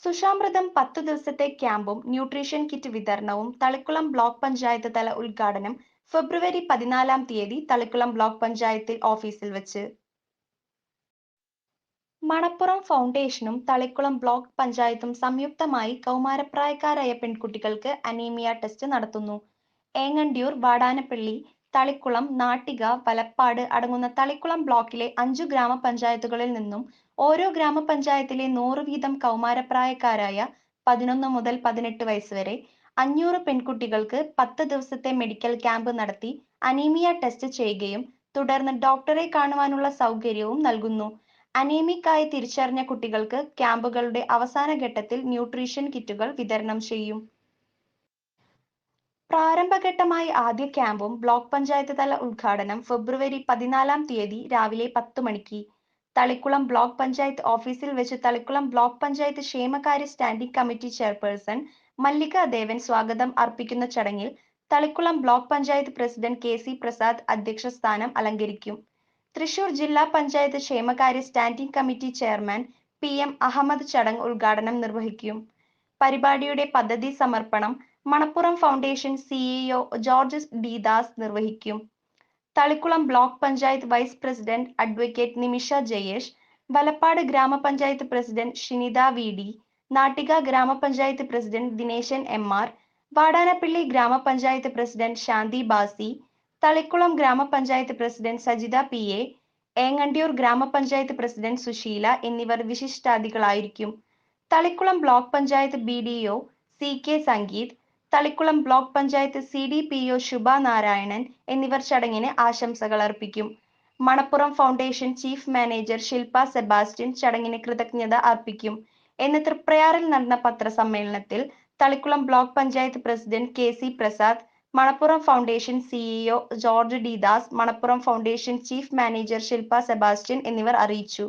സുഷാമൃതം 10 ദിവസത്തെ ക്യാമ്പും nutrition kit വിതരണവും തളിക്കുളം ബ്ലോക്ക് പഞ്ചായത്ത് തല ഉദ്ഘാടനം ഫെബ്രുവരി 14-ാം തീയതി തളിക്കുളം ബ്ലോക്ക് പഞ്ചായത്ത് ഓഫീസിൽ വെച്ച്. മണപ്പുറം ഫൗണ്ടേഷനും തളിക്കുളം ബ്ലോക്ക് പഞ്ചായത്തും സംയുക്തമായി കൗമാരപ്രായക്കാരായ പെൺകുട്ടികൾക്ക് അനീമിയ ടെസ്റ്റ് നടത്തുന്നു. ഏങ്ങണ്ടിയൂർ, വാടാനപ്പള്ളി, തളിക്കുളം, നാട്ടിക, വലപ്പാട് അടങ്ങുന്ന തളിക്കുളം ബ്ലോക്കിലെ 5 ഗ്രാമപഞ്ചായത്തുകളിൽ നിന്നും ഓരോ ഗ്രാമപഞ്ചായത്തിലെ 100 വീതം കൗമാരപ്രായക്കാരായ 11 മുതൽ 18 വയസ്സ് വരെ 500 പെൺകുട്ടികൾക്ക് 10 ദിവസത്തെ മെഡിക്കൽ ക്യാമ്പ് നടത്തി അനീമിയ ടെസ്റ്റ് ചെയ്യുകയും തുടർന്ന് ഡോക്ടറെ കാണുവാനുള്ള സൗകര്യവും നൽകുന്നു. അനീമിക് ആയി തിരിച്ചറിഞ്ഞ കുട്ടികൾക്ക് ക്യാമ്പുകളുടെ അവസാന ഘട്ടത്തിൽ ന്യൂട്രീഷൻ കിറ്റുകൾ വിതരണം ചെയ്യും. പ്രാരംഭഘട്ടമായി ആദ്യ ക്യാമ്പും ബ്ലോക്ക് പഞ്ചായത്ത് തല ഉദ്ഘാടനം ഫെബ്രുവരി 14-ാം തീയതി രാവിലെ 10 മണിക്ക് തളിക്കുളം ബ്ലോക്ക് പഞ്ചായത്ത് ഓഫീസിൽ വെച്ച് തളിക്കുളം ബ്ലോക്ക് പഞ്ചായത്ത് ക്ഷേമകാര്യ standing committee chairperson Mallika Devan സ്വാഗതം അർപ്പിക്കുന്ന ചടങ്ങിൽ Thalikulam block panchayat president K C. Prasad അധ്യക്ഷ സ്ഥാനം അലങ്കരിക്കും. തൃശൂർ ജില്ലാ പഞ്ചായത്ത് ക്ഷേമകാര്യ standing committee chairman P M. Ahmed ചടങ്ങ് ഉദ്ഘാടനം നിർവഹിക്കും. പരിപാടിയുടെ പദ്ധതി സമർപ്പണം Manappuram foundation CEO George D Das നിർവഹിക്കും. Thalikulam block panchayat vice president advocate Nimisha Jayesh, Valappad ഗ്രാമപഞ്ചായത്ത് president Shinitha V D, Nattika ഗ്രാമപഞ്ചായത്ത് പ്രസിഡന്റ് ദിനേശൻ എം.ആർ, വാടാനപ്പള്ളി ഗ്രാമപഞ്ചായത്ത് പ്രസിഡന്റ് ശാന്തി ബാസി, തളിക്കുളം ഗ്രാമപഞ്ചായത്ത് പ്രസിഡന്റ് സജിത പി.എ, ഏങ്ങണ്ടിയൂർ ഗ്രാമപഞ്ചായത്ത് പ്രസിഡന്റ് സുശീല എന്നിവർ വിശിഷ്ടാതിഥികളായിരിക്കും. Thalikulam block panchayat BDO C K. Sangeeth, Thalikulam block panchayat CDPO Shubha Narayanan എന്നിവർ ചടങ്ങിന് ആശംസകൾ അർപ്പിക്കും. Manappuram foundation chief manager Shilpa Sebastian ചടങ്ങിന് കൃതജ്ഞത അർപ്പിക്കും എന്ന് തൃപ്രയാറിൽ നടന്ന പത്രസമ്മേളനത്തിൽ Thalikulam block panchayat president K C. Prasad, Manappuram foundation CEO George D Das, Manappuram foundation chief manager Shilpa Sebastian എന്നിവർ അറിയിച്ചു.